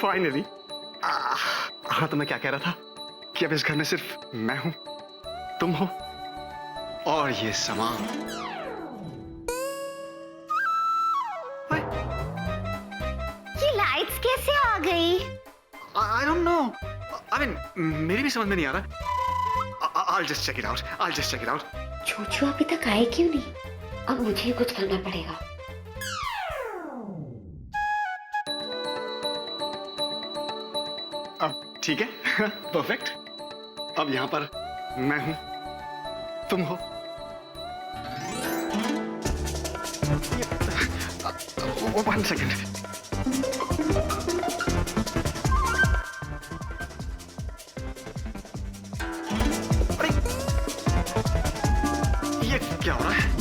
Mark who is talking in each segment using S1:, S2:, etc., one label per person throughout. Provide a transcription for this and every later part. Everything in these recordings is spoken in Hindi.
S1: फाइनली। हाँ, तो मैं क्या कह रहा था कि अब इस घर में सिर्फ मैं हूं, तुम हो और ये सामान।
S2: ये लाइट्स कैसे आ गई?
S1: I don't know. I mean, मेरी भी समझ में नहीं आ रहा। I'll just check it out. I'll just check it out.
S2: चूचू अभी तक आए क्यों नहीं? अब मुझे कुछ करना पड़ेगा।
S1: अब ठीक है, परफेक्ट। अब यहाँ पर मैं हूँ, तुम हो। One second. अरे, ये क्या हो रहा है?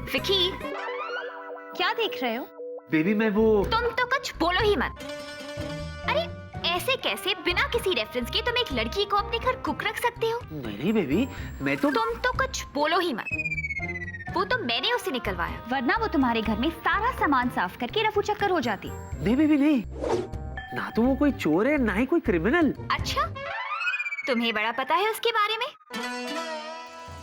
S2: विकी, क्या देख रहे हो?
S3: बेबी मैं वो
S2: तुम तो कुछ बोलो ही मत। अरे ऐसे कैसे बिना किसी रेफरेंस के तुम एक लड़की को अपने घर कुक रख सकते हो?
S3: नहीं बेबी, मैं तो
S2: तुम तो कुछ बोलो ही मत। वो तो मैंने उसे निकलवाया, वरना वो तुम्हारे घर में सारा सामान साफ करके रफू चक्कर हो जाती।
S3: नहीं बेबी नहीं, ना तो वो कोई चोर है ना ही कोई क्रिमिनल।
S2: अच्छा, तुम्हें बड़ा पता है उसके बारे में?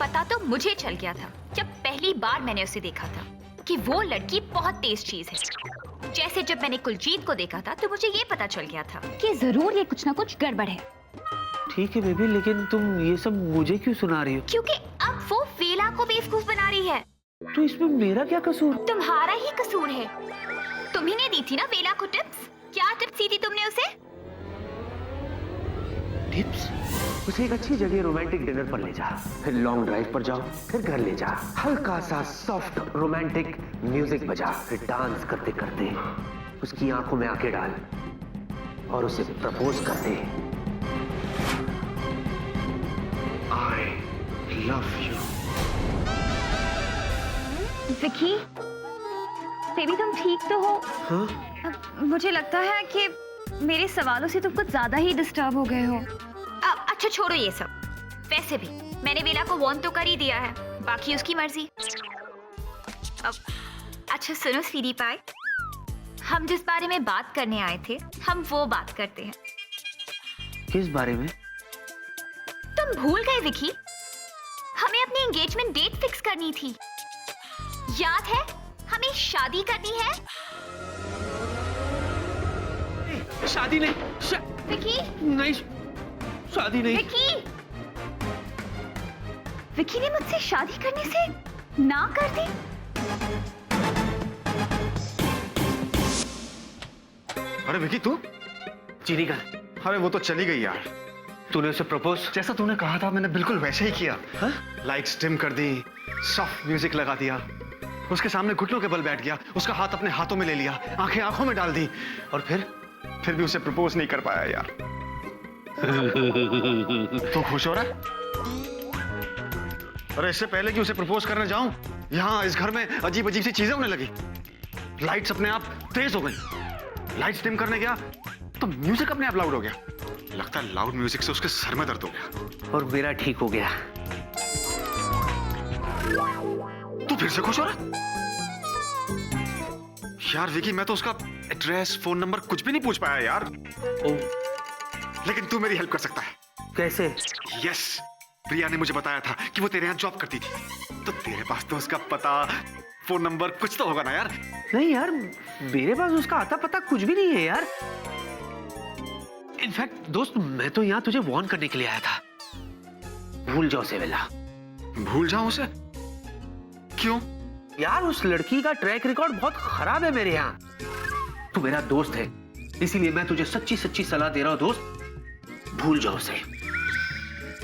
S2: पता तो मुझे चल गया था जब पहली बार मैंने उसे देखा था कि वो लड़की बहुत तेज चीज है। जैसे जब मैंने कुलजीत को देखा था तो मुझे ये पता चल गया था कि जरूर ये कुछ ना कुछ गड़बड़ है।
S3: ठीक है बेबी, लेकिन तुम ये सब मुझे क्यों सुना रही हो?
S2: क्योंकि अब वो वेला को बेवकूफ बना रही है।
S3: तो इसमें मेरा क्या कसूर?
S2: तुम्हारा ही कसूर है। तुम्ही ने दी थी ना वेला को टिप्स। क्या टिप्स दी थी तुमने उसे?
S3: टिप्स? उसे एक अच्छी जगह रोमांटिक डिनर पर ले जा, फिर लॉन्ग ड्राइव पर जाओ, फिर घर ले जा, हल्का सा सॉफ्ट रोमांटिक म्यूजिक बजा, फिर डांस करते करते उसकी आंखों में आंखें डाल और उसे प्रपोज कर दे।
S1: I love you.
S2: Vicky, baby तुम ठीक तो हो?
S3: हाँ?
S2: मुझे लगता है कि मेरे सवालों से तुम कुछ ज्यादा ही डिस्टर्ब हो गए हो। अच्छा छोड़ो ये सब। वैसे भी मैंने वेला को वार्न तो कर ही दिया है, बाकी उसकी मर्जी। अच्छा सुनो स्वीटी पाई, हम जिस बारे में बात करने आए थे हम वो बात करते हैं।
S3: किस बारे में?
S2: तुम भूल गए विकी, हमें अपनी एंगेजमेंट डेट फिक्स करनी थी। याद है, हमें शादी करनी है।
S3: शादी नहीं,
S2: विकी
S3: नहीं, शादी नहीं।
S2: विकी, विकी ने मुझसे शादी करने से ना कर दी।
S1: अरे विकी तू?
S3: चीनी का?
S1: अरे वो तो चली गई यार।
S3: तूने उसे प्रपोज?
S1: जैसा तूने कहा था मैंने बिल्कुल वैसे ही किया।
S3: हाँ?
S1: लाइट्स डिम कर दी, सॉफ्ट म्यूजिक लगा दिया, उसके सामने घुटनों के बल बैठ गया, उसका हाथ अपने हाथों में ले लिया, आंखें आंखों में डाल दी और फिर भी उसे प्रपोज नहीं कर पाया यार। तू खुश हो रहा है? अरे इससे पहले कि उसे प्रपोज करने जाऊं, यहाँ इस घर में अजीब अजीब सी चीजें होने लगी। लाइट्स अपने आप तेज हो गई, लाइट्स डिम करने गया तो म्यूजिक अपने आप लाउड हो गया। लगता है लाउड म्यूजिक से उसके सर में दर्द हो गया।
S3: और मेरा ठीक हो गया।
S1: तू फिर से खुश हो रहा? यार विकी मैं तो उसका एड्रेस फोन नंबर कुछ भी नहीं पूछ पाया यार। लेकिन तू मेरी हेल्प कर सकता है।
S3: कैसे?
S1: यस, प्रिया ने मुझे बताया था कि वो तेरे यहाँ जॉब करती थी, तो तेरे पास तो उसका पता फोन नंबर कुछ तो होगा ना यार।
S3: नहीं यार, मेरे पास उसका आता पता कुछ भी नहीं है यार। इनफैक्ट दोस्त, मैं तो यहाँ तुझे वार्न करने के लिए आया था। भूल जाओ उसे वेला।
S1: भूल जाऊं उसे? क्यों?
S3: यार उस लड़की का ट्रैक रिकॉर्ड बहुत खराब है मेरे यहाँ। तू मेरा दोस्त है, इसीलिए मैं तुझे सच्ची सच्ची सलाह दे रहा हूँ दोस्त। भूल जाओ उसे।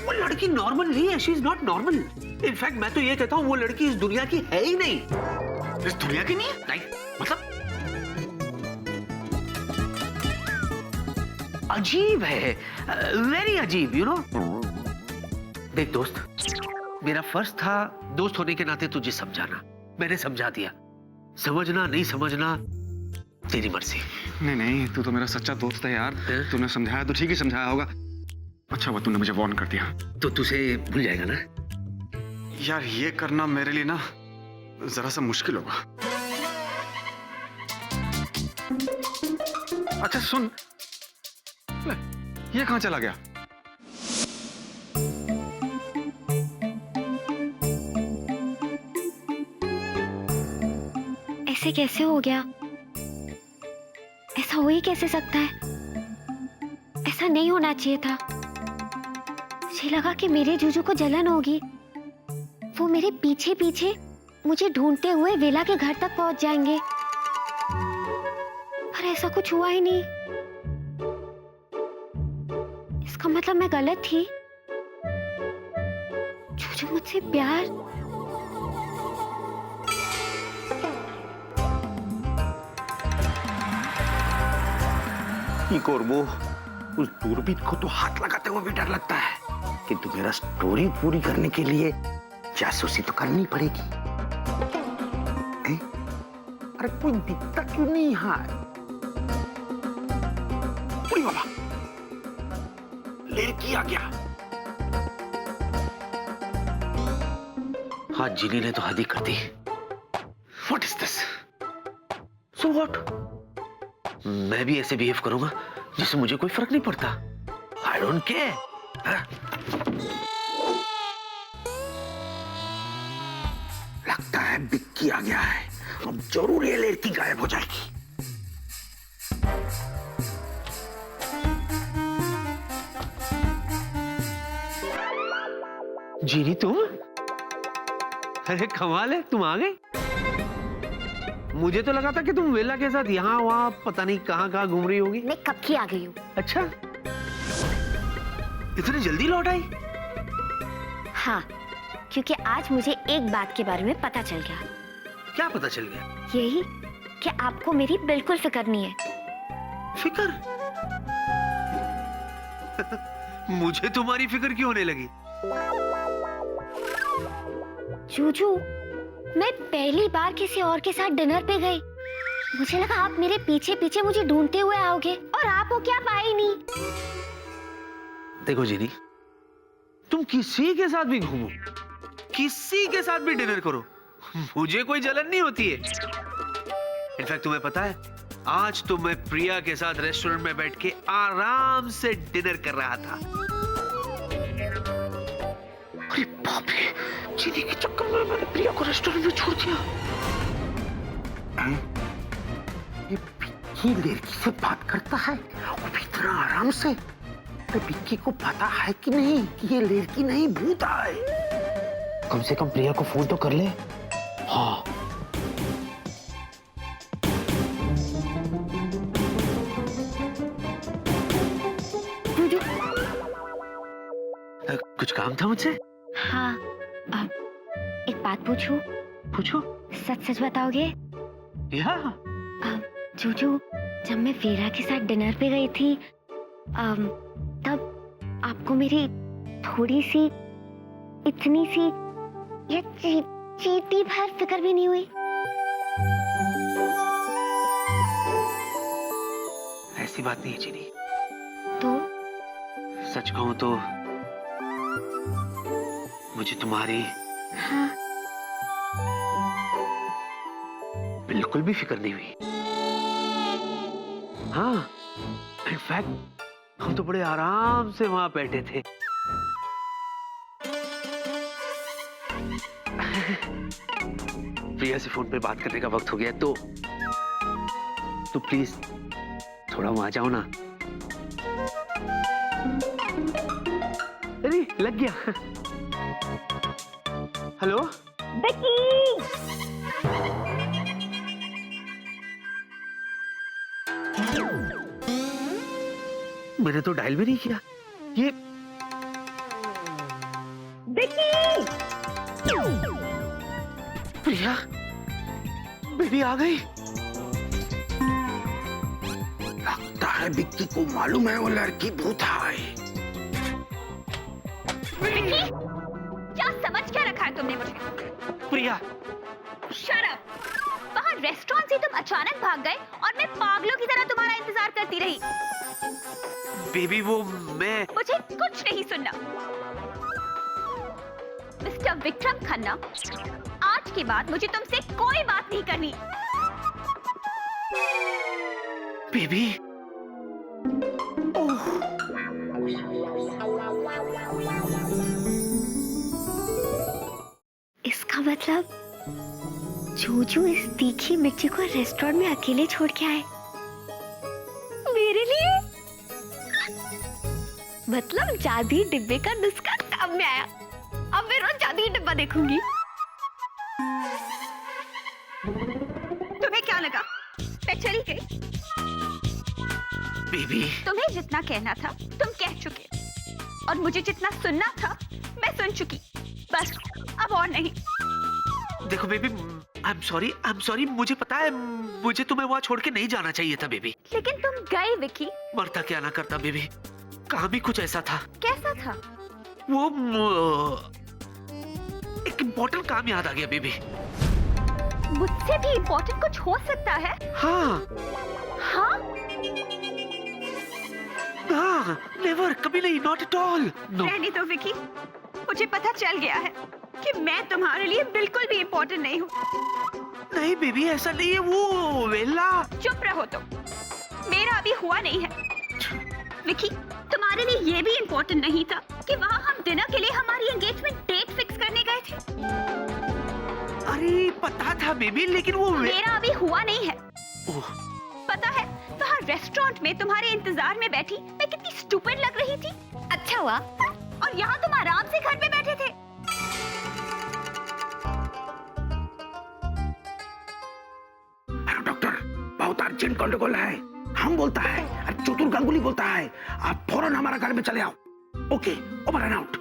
S3: वो लड़की नॉर्मल नहीं है, she is not normal. In fact मैं तो ये कहता हूँ वो लड़की इस दुनिया की है ही नहीं।
S1: इस दुनिया की नहीं है?
S3: नहीं
S1: मतलब
S3: अजीब है, वेरी अजीब, यू नो। देख दोस्त, मेरा फर्ज था दोस्त होने के नाते तुझे समझाना, मैंने समझा दिया। समझना नहीं समझना तेरी मर्जी।
S1: नहीं नहीं, तू तो मेरा सच्चा दोस्त है यार। तूने समझाया तो ठीक ही समझाया होगा। अच्छा हुआ तूने मुझे वार्न कर दिया।
S3: तो तुझे भूल जाएगा ना?
S1: यार ये करना मेरे लिए ना जरा सा मुश्किल होगा। अच्छा सुन, ये कहां चला गया?
S4: ऐसे कैसे हो गया? ऐसा हो ही कैसे सकता है? ऐसा नहीं होना चाहिए था। मुझे लगा कि मेरे जूजू को जलन होगी, वो मेरे पीछे पीछे मुझे ढूंढते हुए वेला के घर तक पहुंच जाएंगे, पर ऐसा कुछ हुआ ही नहीं। इसका मतलब मैं गलत थी। जूजू मुझसे प्यार।
S3: कोरबो, उस दूरबीन को तो हाथ लगाते हुए भी डर लगता है, किंतु मेरा स्टोरी पूरी करने के लिए जासूसी तो करनी पड़ेगी। अरे कोई दिखता क्यों नहीं यहाँ? उड़ी बाबा, लड़की आ गया। हाँ, जिनी ने तो हद ही कर दी। What is this? So what? मैं भी ऐसे बिहेव करूंगा जिससे मुझे कोई फर्क नहीं पड़ता। I don't care. लगता है बिक्की आ गया है, अब जरूर ये लड़की गायब हो जाएगी। जीनी तुम? अरे कमाल है, तुम आ गए। मुझे तो लगा था कि तुम वेला के साथ यहाँ वहाँ पता नहीं कहाँ घूम रही होगी।
S4: मैं कब की आ गई हूँ।
S3: अच्छा, इतनी जल्दी लौट आई?
S4: हाँ, क्योंकि आज मुझे एक बात के बारे में पता चल गया।
S3: क्या पता चल गया?
S4: यही कि आपको मेरी बिल्कुल फिक्र नहीं है।
S3: फिक्र? मुझे तुम्हारी फिक्र क्यों होने लगी?
S4: जूजू, मैं पहली बार किसी और के साथ डिनर पे गई। मुझे लगा आप मेरे पीछे पीछे मुझे ढूंढते हुए आओगे, और आप हो क्या पाए नहीं।
S3: देखो जीनी, तुम किसी के साथ भी घूमो, किसी के साथ भी डिनर करो, मुझे कोई जलन नहीं होती है। इनफैक्ट तुम्हें पता है, आज तो मैं प्रिया के साथ रेस्टोरेंट में बैठ के आराम से डिनर कर रहा था। अरे बाप रे, जीनी के चक्कर में मैंने प्रिया को रेस्टोरेंट में छोड़ दिया। ये बिक्की लड़की से बात करता है, वो भी इतना आराम से। तो बिक्की को पता है कि नहीं कि ये लड़की नहीं भूत है? कम से कम प्रिया को फोन तो कर ले। हाँ, कुछ काम था मुझसे?
S4: हाँ, एक बात पूछूं?
S3: पूछो।
S4: सच सच बताओगे?
S3: या
S4: जूजू, जब मैं वीरा के साथ डिनर पे गई थी, तब आपको मेरी थोड़ी सी, इतनी सी, ये चीटी भर फिक्र भी नहीं हुई?
S3: ऐसी बात नहीं है जीनी।
S4: तो
S3: सच कहूं तो मुझे तुम्हारी
S4: हाँ,
S3: बिल्कुल भी फिक्र नहीं हुई। हाँ, इनफैक्ट हम तो बड़े आराम से वहां बैठे थे। प्रिया से फोन पे बात करने का वक्त हो गया, तो प्लीज थोड़ा वहां जाओ ना। अरे लग गया। हेलो
S4: बिक्की!
S3: मैंने तो डायल भी नहीं किया। ये प्रिया बेबी आ गई।
S1: लगता है विक्की को मालूम है वो लड़की भूत है।
S2: विक्की, क्या समझ क्या रखा है तुमने मुझे?
S3: प्रिया
S2: Shut up! वहाँ रेस्टोरेंट से तुम अचानक भाग गए और मैं पागलों की तरह तुम्हारा इंतजार करती रही।
S3: बेबी वो मैं
S2: मुझे कुछ नहीं सुनना। मिस्टर विक्रम खन्ना, आज के बाद मुझे तुमसे कोई बात नहीं करनी।
S3: बेबी
S4: इसका मतलब जूजू इस तीखी मिर्ची को रेस्टोरेंट में अकेले छोड़ के आए मेरे लिए। मतलब जादुई डिब्बे का नुस्खा काम में आया। अब मैं रोज जादुई डिब्बा देखूंगी।
S2: तुम्हें क्या लगा मैं चली गई?
S3: बेबी
S2: तुम्हें जितना कहना था तुम कह चुके और मुझे जितना सुनना था मैं सुन चुकी। बस अब और नहीं।
S3: देखो बेबी आई एम सॉरी मुझे पता है मुझे तुम्हें वहाँ छोड़ के नहीं जाना चाहिए था बेबी।
S2: लेकिन तुम गए विक्की।
S3: मरता क्या ना करता बेबी। कहाँ भी कुछ ऐसा था।
S2: कैसा था?
S3: वो एक इम्पोर्टेंट काम याद आ गया बेबी।
S2: मुझसे भी इम्पोर्टेंट कुछ हो सकता है?
S3: हाँ
S2: हाँ?
S3: हाँ नेवर कभी नहीं नॉट एट ऑल नो।
S2: रहने दो विक्की, मुझे पता चल गया है कि मैं तुम्हारे लिए बिल्कुल भी इम्पोर्टेंट नहीं हूँ।
S3: नहीं बेबी ऐसा नहीं है वो वेला।
S2: चुप रहो तुम। मेरा अभी हुआ नहीं है। विक्की, तुम्हारे लिए ये भी इम्पोर्टेंट नहीं था कि वहाँ हम डिनर के लिए हमारी एंगेजमेंट डेट फिक्स करने गए थे।
S3: अरे पता था बेबी लेकिन वो
S2: मेरा अभी हुआ नहीं है।
S3: ओह
S2: पता है वहाँ रेस्टोरेंट में तुम्हारे इंतजार में बैठी मैं कितनी स्टूपिड लग रही थी।
S4: अच्छा हुआ।
S2: और यहाँ तुम आराम से घर पे बैठे थे।
S1: डॉक्टर बहुत अर्जेंट गंडगोल है। हम बोलता है और चतुर गांगुली बोलता है आप फौरन हमारा घर में चले आओ। Okay over and out.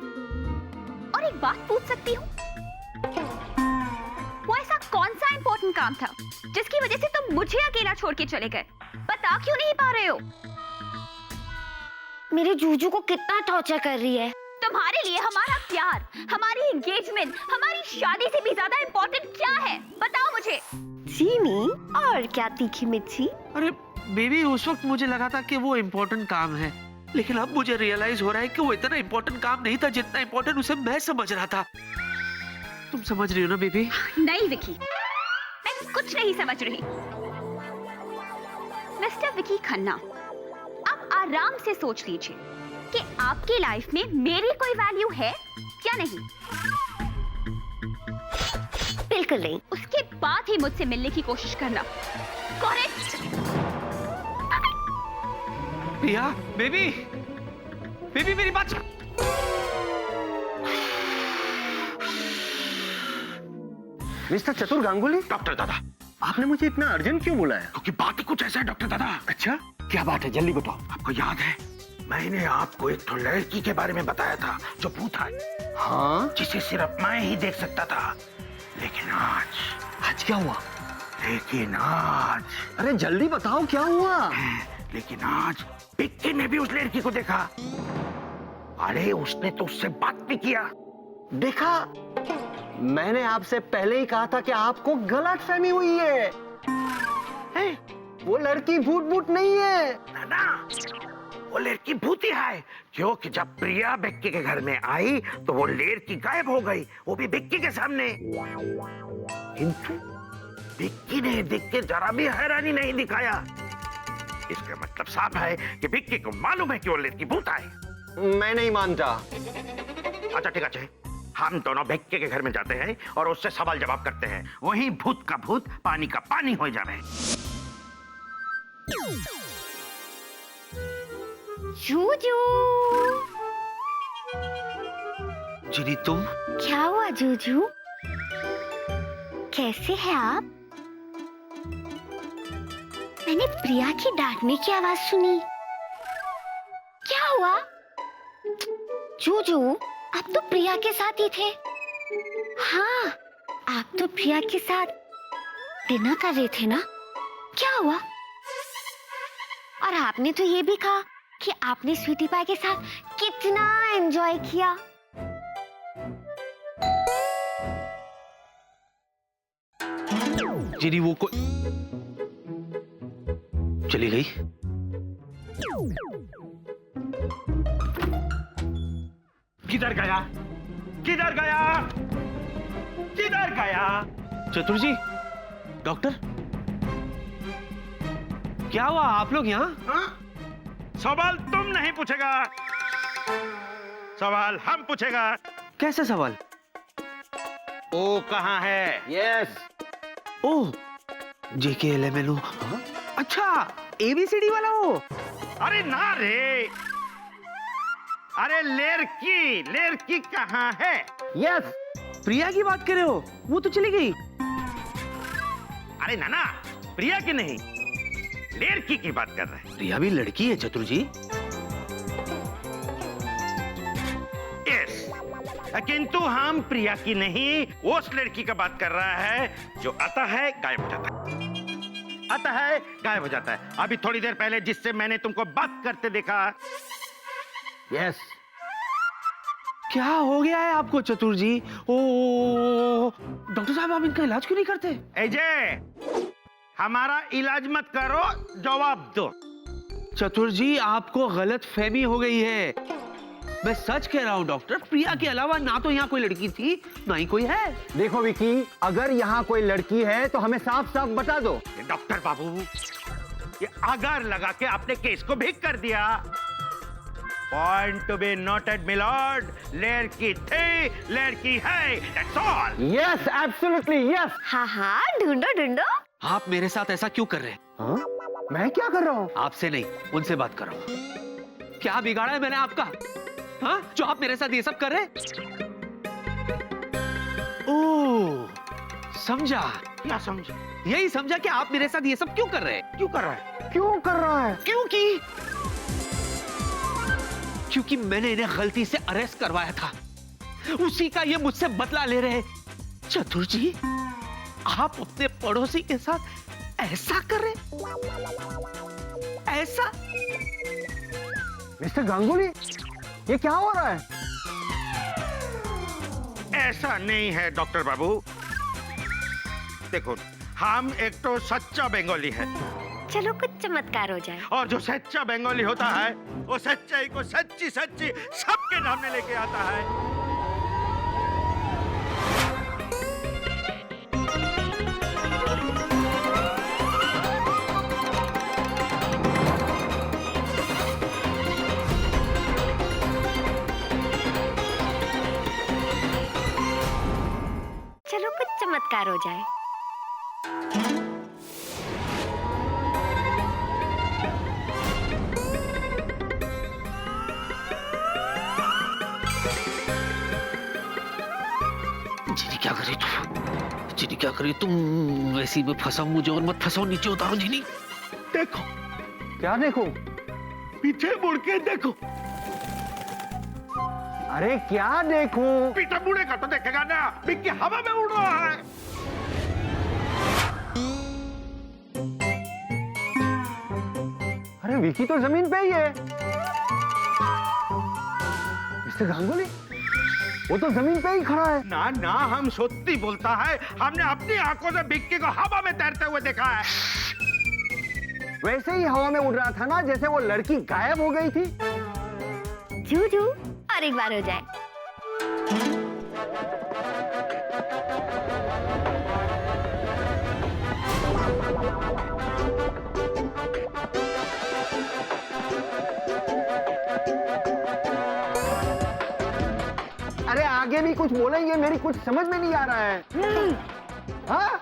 S2: और एक बात पूछ सकती हूँ? वो ऐसा कौन सा इम्पोर्टेंट काम था जिसकी वजह से तुम मुझे अकेला छोड़ के चले गए? बता क्यों नहीं पा रहे हो?
S4: मेरे जूजू को कितना टॉर्चर कर रही है।
S2: तुम्हारे लिए हमारा प्यार, हमारी एंगेजमेंट, हमारी शादी से भी ज्यादा इम्पोर्टेंट क्या है? बताओ मुझे।
S4: चीनी और क्या तीखी मिर्ची।
S3: अरे बेबी उस वक्त मुझे लगा था कि वो इम्पोर्टेंट काम है लेकिन अब मुझे रियलाइज हो रहा है कि वो इतना इम्पोर्टेंट काम नहीं था जितना इम्पोर्टेंट उसे मैं समझ रहा था। तुम समझ रही हो ना बेबी?
S2: नहीं विकी, मैं कुछ नहीं समझ रही। मिस्टर विकी खन्ना, आप आराम से सोच लीजिए कि आपकी लाइफ में मेरी कोई वैल्यू है या नहीं।
S4: बिल्कुल नहीं।
S2: उसके बाद ही मुझसे मिलने की कोशिश करना। करेक्ट?
S3: प्रिया बेबी बेबी मेरी बात
S5: मिस्टर चतुर गांगुली,
S1: डॉक्टर दादा
S5: आपने मुझे इतना अर्जेंट क्यों बुलाया?
S1: क्योंकि बात ही कुछ ऐसा है डॉक्टर दादा।
S5: अच्छा क्या बात है, जल्दी बताओ।
S1: आपको याद है मैंने आपको एक तो लड़की के बारे में बताया था जो भूत है,
S5: हाँ
S1: जिसे सिर्फ मैं ही देख सकता था। लेकिन
S5: आज क्या हुआ? अरे जल्दी बताओ क्या हुआ?
S1: लेकिन आज विक्की ने भी उस लड़की को देखा। अरे उसने तो उससे बात भी किया।
S5: देखा, मैंने आपसे पहले ही कहा था कि आपको गलतफहमी हुई है। वो लड़की भूत भूत नहीं है
S1: ना, वो लड़की भूती है। क्योंकि जब प्रिया विक्की के घर में आई तो वो लड़की गायब हो गई, वो भी विक्की के सामने। किंतु विक्की ने देख के जरा भी हैरानी नहीं दिखाया। इसका मतलब साफ है कि विक्की को मालूम है कि वो लड़की भूत है।
S5: मैं नहीं मानता।
S1: अच्छा ठीक है, हम दोनों विक्की के घर में जाते हैं और उससे सवाल जवाब करते हैं। वहीं भूत का भूत पानी का पानी हो जावे।
S4: जूजू,
S3: जिनी तुम?
S4: क्या हुआ जूजू? कैसे हैं आप? मैंने प्रिया की डांटने की आवाज सुनी। क्या हुआ? जूजू, आप तो प्रिया के साथ ही थे। हाँ, आप तो प्रिया के साथ डिनर कर रहे थे ना? क्या हुआ? और आपने तो ये भी कहा कि आपने स्वीटी पाई के साथ कितना एंजॉय किया।
S3: जिनी वो कोई चली गई।
S6: किधर गया? किधर गया? किधर गया?
S3: चतुर जी, डॉक्टर, क्या हुआ? आप लोग यहाँ?
S6: हाँ? सवाल तुम नहीं पूछेगा, सवाल हम पूछेगा।
S3: कैसे सवाल?
S6: ओ कहाँ है?
S5: यस।
S3: ओह, JKLMNO। अच्छा, ABCD वाला वो।
S6: अरे ना रे, अरे लेरकी कहाँ है?
S5: यस।
S3: प्रिया की बात कर रहे हो? वो तो चली गई।
S6: अरे नाना, प्रिया की नहीं, लेरकी की बात कर रहे हैं।
S3: प्रिया भी लड़की है चतुर जी।
S6: यस, किंतु हम प्रिया की नहीं, उस लड़की का बात कर रहा है जो आता है गायब हो जाता है, आता है गायब हो जाता है। अभी थोड़ी देर पहले जिससे मैंने तुमको बात करते देखा।
S5: यस।
S3: क्या हो गया है आपको चतुर जी? ओ, डॉक्टर साहब, आप इनका इलाज क्यों नहीं करते?
S6: अजय, हमारा इलाज मत करो, जवाब दो।
S3: चतुर जी, आपको गलत फहमी हो गई है। मैं सच कह रहा हूँ डॉक्टर, प्रिया के अलावा ना तो यहाँ कोई लड़की थी, ना ही कोई है।
S5: देखो विकी, अगर यहाँ कोई लड़की है तो हमें साफ साफ बता दो।
S6: डॉक्टर बाबू, ये अगर लगा के आपने केस को भीग कर दिया। Point to be noted milord, लड़की थी, लड़की है, that's all.
S5: Yes, absolutely yes.
S4: हाँ हाँ, ढूंढो ढूंढो।
S3: आप मेरे साथ ऐसा क्यों कर रहे हैं?
S5: हाँ? मैं क्या कर रहा हूँ?
S3: आपसे नहीं, उनसे बात कर रहा हूँ। क्या बिगाड़ा है मैंने आपका? हाँ, जो आप मेरे साथ ये सब कर रहे हैं? ओह, समझा।
S6: क्या समझे?
S3: यही समझा कि आप मेरे साथ ये सब क्यों कर रहे हैं।
S6: क्यों कर रहा है?
S5: क्यों कर रहा है?
S3: क्योंकि मैंने इन्हें गलती से अरेस्ट करवाया था, उसी का ये मुझसे बदला ले रहे हैं। चतुर जी, आप अपने पड़ोसी के साथ ऐसा कर रहे? ऐसा?
S5: मिस्टर गांगुली, ये क्या हो रहा है?
S6: ऐसा नहीं है डॉक्टर बाबू। देखो, हम एक तो सच्चा बंगाली है,
S4: चलो कुछ चमत्कार हो जाए।
S6: और जो सच्चा बंगाली होता है वो सच्चाई को सच्ची सच्ची सबके सामने लेके आता है।
S4: चलो कुछ चमत्कार हो जाए।
S3: जीनी क्या कर रही तुम? जीनी क्या कर रही तुम? वैसी में फंसाऊं मुझे और मत फंसाओ, नीचे उतारो जीनी।
S6: देखो,
S5: क्या देखो?
S6: पीछे मुड़ के देखो।
S5: अरे क्या देखूं?
S6: पीछे मुड़ेगा तो देखेगा ना, बिक्की हवा में उड़ रहा है।
S5: अरे विकी तो जमीन पे ही है। मिस्टर गांगुली, वो तो जमीन पे ही खड़ा है।
S6: ना ना, हम सत्य बोलता है, हमने अपनी आंखों से बिक्की को हवा में तैरते हुए देखा है।
S5: वैसे ही हवा में उड़ रहा था ना, जैसे वो लड़की गायब हो गई थी।
S4: जूजू, और एक बार हो जाए।
S5: अरे आगे भी कुछ बोलेंगे, मेरी कुछ समझ में नहीं आ रहा है। हाँ?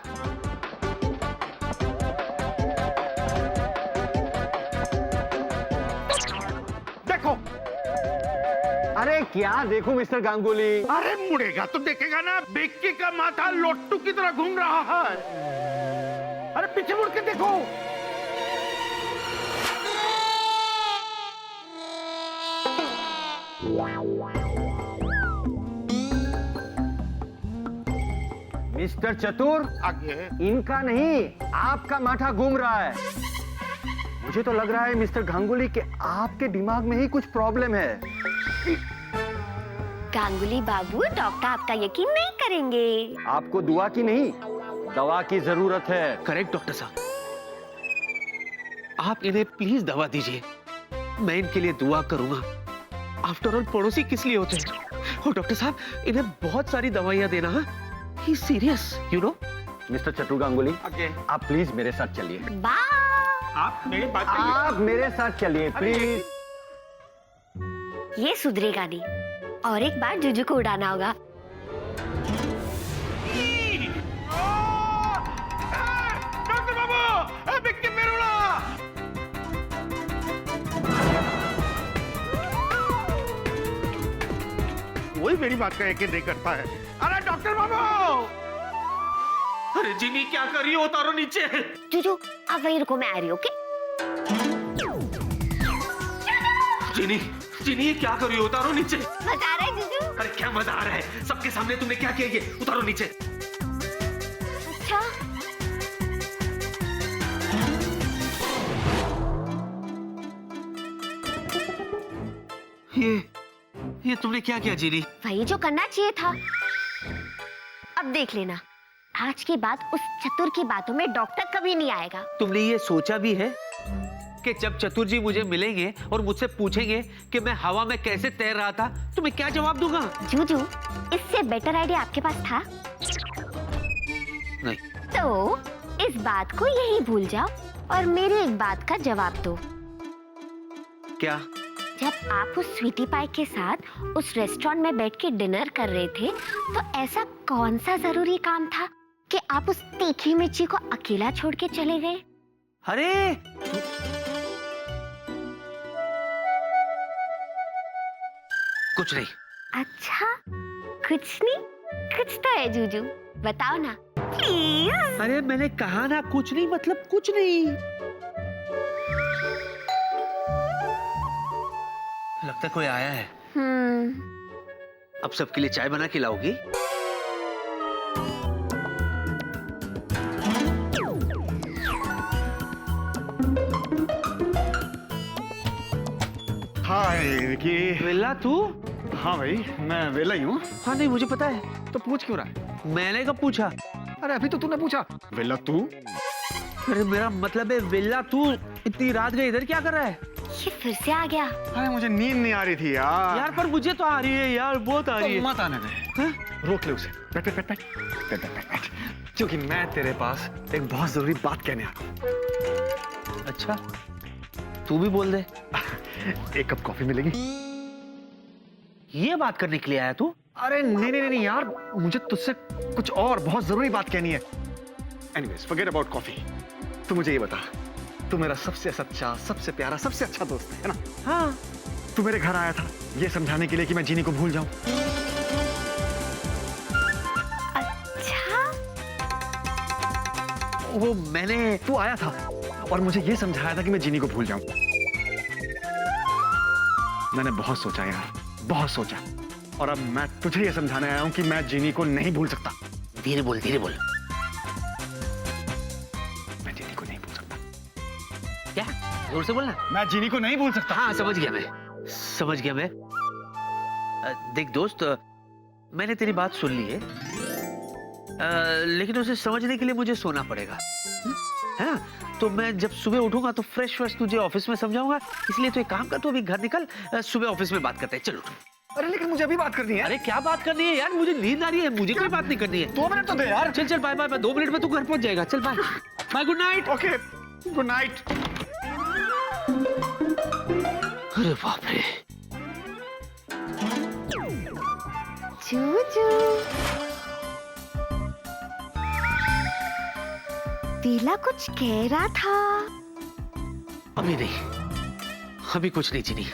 S6: देखो।
S5: अरे क्या देखो मिस्टर गांगुली?
S6: अरे मुड़ेगा तो देखेगा ना, बिक्की का माथा लोट्टू की तरह घूम रहा है। अरे पीछे मुड़ के देखो।
S5: मिस्टर चतुर,
S6: आगे
S5: इनका नहीं आपका माथा घूम रहा है। मुझे तो लग रहा है मिस्टर गांगुली कि आपके दिमाग में ही कुछ प्रॉब्लम है।
S4: गांगुली बाबू, डॉक्टर आपका यकीन नहीं करेंगे।
S5: आपको दुआ की नहीं, दवा की जरूरत है।
S3: करेक्ट डॉक्टर साहब, आप इन्हें प्लीज दवा दीजिए, मैं इनके लिए दुआ करूंगा। आफ्टर ऑल पड़ोसी किस लिए होते हैं? और डॉक्टर साहब इन्हें बहुत सारी दवाइयां देना। ही सीरियस, यू नो।
S5: मिस्टर चतुर गांगुली,
S6: आगे
S5: आप प्लीज मेरे साथ चलिए।
S4: वाह,
S6: आप मेरी बात करिए।
S5: आप मेरे साथ चलिए प्लीज।
S4: ये सुधरेगा नहीं और एक बार जुजू को उड़ाना होगा।
S6: डॉक्टर बाबू, विक्टिम में उड़ा। वही मेरी बात का यकीन नहीं करता है। अरे डॉक्टर बाबू,
S3: अरे जिनी क्या कर रही हो? उतारो नीचे।
S4: जुजू आप वहीं रुको, मैं आ रही हूँ। ओके
S3: जिनी, जिनी ये क्या कर रही हो? उतारो नीचे।
S4: मजा आ रहा है जुजू?
S3: अरे क्या मजा आ रहा है? सबके सामने तुमने क्या किया? ये उतारो नीचे।
S4: अच्छा,
S3: ये तुमने क्या किया जिनी?
S4: वही जो करना चाहिए था। अब देख लेना, आज के बाद उस चतुर की बातों में डॉक्टर कभी नहीं आएगा।
S3: तुमने ये सोचा भी है कि जब चतुर जी मुझे मिलेंगे और मुझसे पूछेंगे कि मैं हवा में कैसे तैर रहा था, तो मैं क्या जवाब दूंगा?
S4: जूजू, इससे बेटर आइडिया आपके पास था?
S3: नहीं।
S4: तो इस बात को यही भूल जाओ और मेरी एक बात का जवाब दो।
S3: क्या?
S4: जब आप उस स्वीटी पाई के साथ उस रेस्टोरेंट में बैठ के डिनर कर रहे थे, तो ऐसा कौन सा जरूरी काम था कि आप उस तीखी मिर्ची को अकेला छोड़ के चले गए?
S3: अरे कुछ नहीं।
S4: अच्छा, कुछ नहीं? कुछ तो है जूजू, बताओ ना प्लीज।
S3: अरे मैंने कहा ना कुछ नहीं, मतलब कुछ नहीं। लगता है कोई आया है। अब सबके लिए चाय बना के लाओगी?
S1: हाय विकी।
S3: वेला तू?
S1: हाँ भाई, मैं वेला ही हूँ।
S3: हाँ नहीं, मुझे पता है।
S1: तो पूछ क्यों रहा है?
S3: मैंने कब पूछा?
S1: अरे अभी तो तूने पूछा। वेला तू?
S3: अरे मेरा मतलब है वेला तू इतनी रात गए इधर क्या कर रहा है?
S4: ये फिर से आ गया।
S1: अरे मुझे नींद नहीं आ रही थी यार।
S3: यार पर मुझे तो आ रही है यार, बहुत आ रही है।
S1: मत आने दे।
S3: हाँ?
S1: रोक ले उसे। बैठ बैठ बैठ बैठ बैठ बैठ बैठ। क्योंकि मैं तेरे पास एक बहुत जरूरी बात कहने आता हूँ।
S3: अच्छा, तू भी बोल दे।
S1: एक कप कॉफी मिलेगी?
S3: ये बात करने के लिए आया तू?
S1: अरे नहीं नहीं नहीं यार, मुझे तुझसे कुछ और बहुत जरूरी बात कहनी है। Anyways, forget about coffee. तू मुझे ये बता, तू मेरा सबसे सच्चा, सबसे प्यारा, सबसे अच्छा दोस्त है ना?
S3: हाँ।
S1: तू मेरे घर आया था ये समझाने के लिए कि मैं जीनी को भूल जाऊं।
S4: अच्छा,
S1: वो तू आया था और मुझे ये समझाया था कि मैं जीनी को भूल जाऊं। मैंने बहुत सोचा यार, बहुत सोचा, और अब मैं तुझे ये समझाने आया हूं कि मैं जीनी को नहीं भूल सकता।
S3: धीरे बोल, धीरे बोल।
S1: मैं जीनी को नहीं भूल सकता।
S3: क्या? जोर से बोलना।
S1: मैं जीनी को नहीं भूल सकता।
S3: हाँ समझ गया मैं, समझ गया मैं। देख दोस्त, मैंने तेरी बात सुन ली है, लेकिन उसे समझने के लिए मुझे सोना पड़ेगा, है ना? तो मैं जब सुबह उठूंगा तो फ्रेश तुझे ऑफिस में समझाऊंगा। इसलिए तो एक काम कर, तू अभी घर निकल, सुबह ऑफिस में बात करते हैं। चलो।
S1: अरे लेकिन मुझे अभी बात करनी है।
S3: अरे क्या बात करनी है यार? मुझे नींद आ रही है, मुझे कोई बात नहीं करनी है।
S1: 2 मिनट तो दे यार।
S3: चल चल, बाय बाय बाय। 2 मिनट में तू घर पहुंच जाएगा। चल bye bye, good night.
S1: Okay, good night.
S3: अरे बाप रे।
S4: जूजू, वेला कुछ कह रहा था।
S3: अभी नहीं, अभी कुछ नहीं जिनी।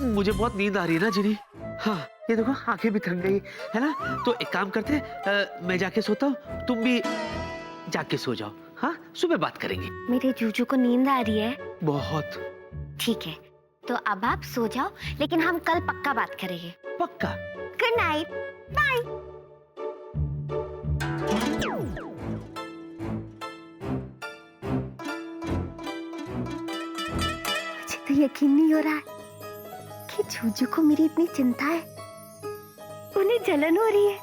S3: मुझे बहुत नींद आ रही है ना जिनी। हाँ, ये देखो आंखें भी थक गई है ना। तो एक काम करते, मैं जाके सोता हूँ, तुम भी जाके सो जाओ। हाँ, सुबह बात करेंगे।
S4: मेरे जूजू को नींद आ रही है।
S3: बहुत।
S4: ठीक है, तो अब आप सो जाओ, लेकिन हम कल पक्का बात करेंगे।
S5: पक्का।
S4: Good night. बाय। मुझे तो यकीन नहीं हो रहा है कि जूजू को मेरी इतनी चिंता है। उन्हें जलन हो रही है।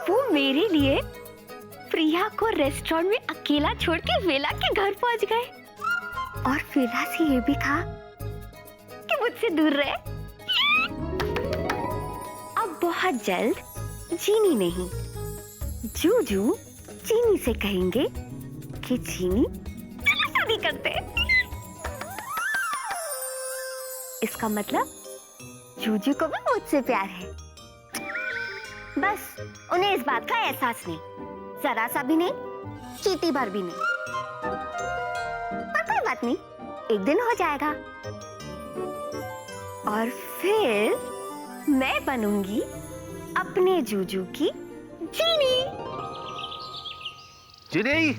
S4: वो मेरे लिए प्रिया को रेस्टोरेंट में अकेला छोड़ के वेला के घर पहुंच गए और वेला से ये भी कहा कि मुझसे दूर रहे। अब बहुत जल्द जीनी नहीं, जूजू चीनी से कहेंगे कि चीनी शादी करते। इसका मतलब जूजू को भी मुझसे प्यार है। बस उन्हें इस बात का एहसास नहीं, जरा सा भी नहीं, चीटी भर भी नहीं। पर कोई बात नहीं, एक दिन हो जाएगा और फिर मैं बनूंगी अपने जूजू की जीनी।
S3: जिनी,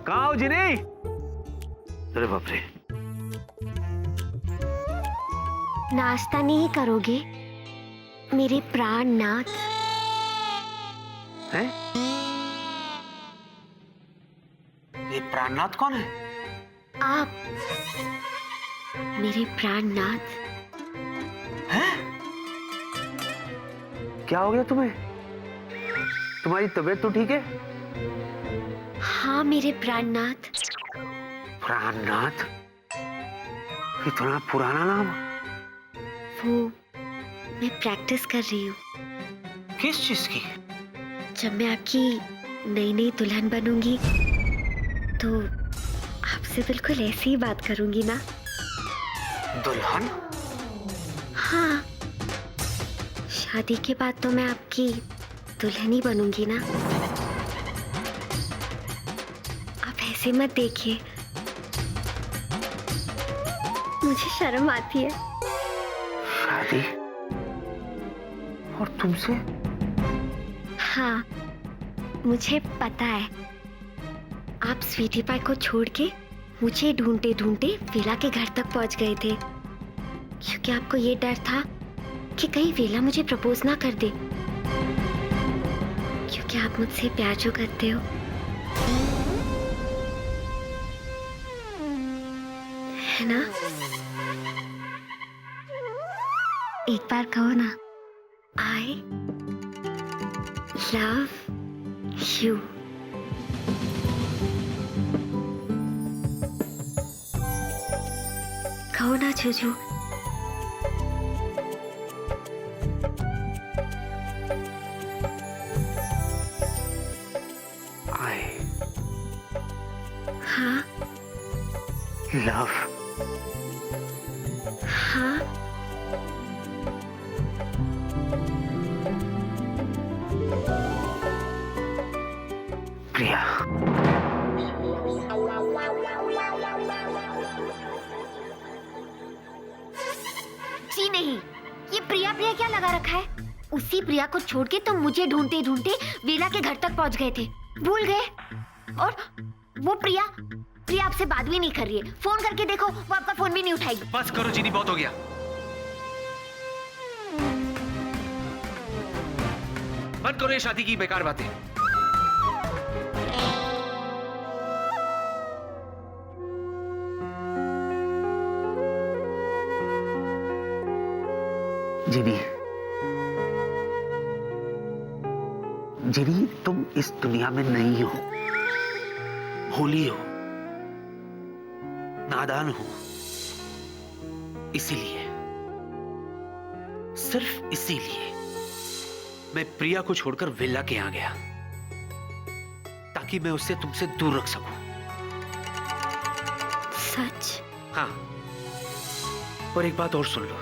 S3: कहाँ हो जिनी? अरे बाप रे।
S4: नाश्ता नहीं करोगे मेरे प्राणनाथ?
S3: हैं? ये प्राणनाथ कौन है?
S4: आप मेरे प्राणनाथ।
S3: हैं? क्या हो गया तुम्हें? तुम्हारी तबीयत तो ठीक है?
S4: हाँ मेरे प्राणनाथ।
S3: प्राणनाथ? इतना पुराना नाम?
S4: वो मैं प्रैक्टिस कर रही हूँ।
S3: किस चीज की?
S4: जब मैं आपकी नई नई दुल्हन बनूंगी तो आपसे बिल्कुल ऐसे ही बात करूंगी ना।
S3: दुल्हन?
S4: हाँ, शादी के बाद तो मैं आपकी दुल्हन ही बनूंगी ना। आप ऐसे मत देखिए, मुझे शर्म आती है।
S3: शादी? और तुमसे?
S4: हाँ, मुझे पता है। आप स्वीटी पाई को छोड़ के मुझे ढूंढते ढूंढते वेला के घर तक पहुंच गए थे, क्योंकि आपको ये डर था कि कहीं वेला मुझे प्रपोज ना कर दे, क्योंकि आप मुझसे प्यार जो करते हो। है ना? एक बार कहो ना, I love you. कहो ना जूजू।
S3: I
S4: हाँ
S3: love.
S4: हाँ।
S3: प्रिया।
S4: जी नहीं, ये प्रिया प्रिया क्या लगा रखा है? उसी प्रिया को छोड़ के तुम मुझे ढूंढते ढूंढते वेला के घर तक पहुंच गए थे, भूल गए? और वो प्रिया आपसे बात भी नहीं कर रही है। फोन करके देखो, वो आपका फोन भी नहीं उठाएगी।
S3: बस करो जीनी, बहुत हो गया। बंद करो ये शादी की बेकार बातें। जिनी, जिनी, तुम इस दुनिया में नहीं हो, भोली हो, नादान हो। इसीलिए, सिर्फ इसीलिए मैं प्रिया को छोड़कर विला के यहां गया, ताकि मैं उसे तुमसे दूर रख सकूं।
S4: सच?
S3: हाँ, और एक बात और सुन लो,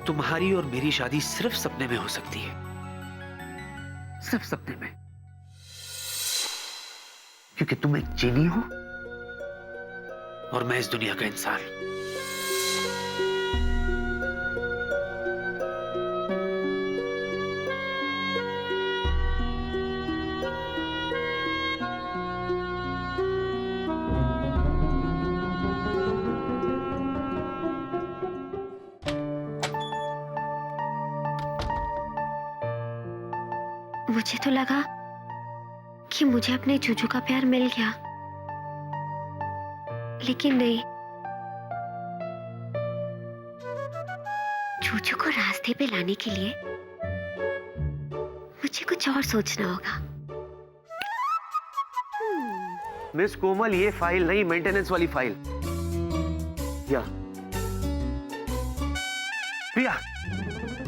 S3: तुम्हारी और मेरी शादी सिर्फ सपने में हो सकती है, सिर्फ सपने में, क्योंकि तुम एक जीनी हो और मैं इस दुनिया का इंसान।
S4: मुझे तो लगा कि मुझे अपने जूजू का प्यार मिल गया, लेकिन नहीं। जूजू को रास्ते पे लाने के लिए मुझे कुछ और सोचना होगा।
S3: मिस कोमल, ये फाइल नहीं, मेंटेनेंस वाली फाइल। या प्रिया,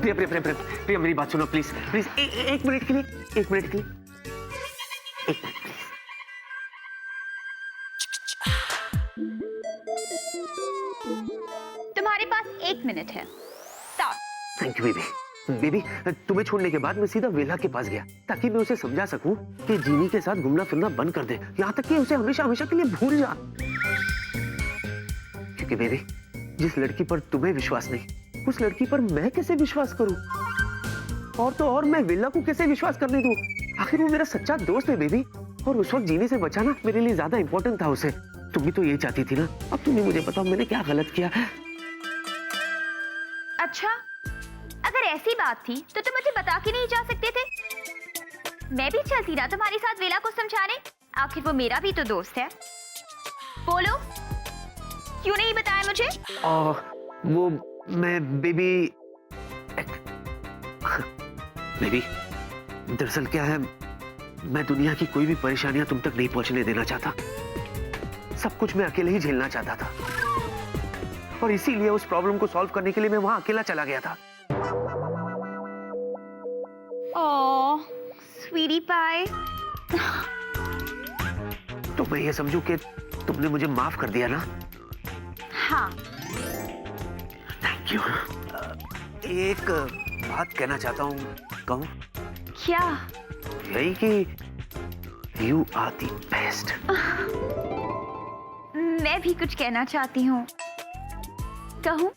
S3: प्रिया प्रिया प्रिया प्रिया, मेरी बात सुनो प्लीज प्लीज, एक मिनट के लिए, एक मिनट के लिए, एक मिनट प्लीज।
S2: तुम्हारे पास 1 मिनट है। Start.
S3: Thank you baby. Baby, तुम्हें छोड़ने के बाद मैं सीधा वेला के पास गया ताकि मैं उसे समझा सकूं कि जीनी के साथ घूमना फिरना बंद कर दे, यहाँ तक कि उसे हमेशा हमेशा के लिए भूल जा। क्योंकि बेबी, जिस लड़की पर तुम्हें विश्वास नहीं, उस लड़की पर मैं कैसे विश्वास करूं? और तो और मैं वेला को कैसे विश्वास करने दूं? आखिर वो मेरा सच्चा दोस्त है बेबी, और उस वक्त जीनी से बचाना मेरे लिए ज्यादा इंपॉर्टेंट था उसे। तुम भी तो यही चाहती थी ना। अब तुम्हें मुझे बताओ मैंने क्या गलत किया?
S2: अच्छा, अगर ऐसी बात थी तो तुम मुझे बता के नहीं जा सकते थे? मैं भी चलती ना तुम्हारे साथ वेला को समझाने, आखिर वो मेरा भी तो दोस्त है। बोलो, क्यों नहीं बताया मुझे?
S3: वो मैं बेबी दरअसल क्या है, मैं दुनिया की कोई भी परेशानियां तुम तक नहीं पहुंचने देना चाहता। सब कुछ मैं अकेले ही झेलना चाहता था, और इसीलिए उस प्रॉब्लम को सॉल्व करने के लिए मैं वहां अकेला चला गया था।
S2: ओह, स्वीटी पाई।
S3: तो मैं ये समझूं कि तुमने मुझे माफ कर दिया ना?
S2: हाँ।
S3: Thank you. एक बात कहना चाहता हूँ, कहूँ?
S2: क्या?
S3: यही कि यू आर द बेस्ट।
S2: मैं भी कुछ कहना चाहती हूँ। कहूँ?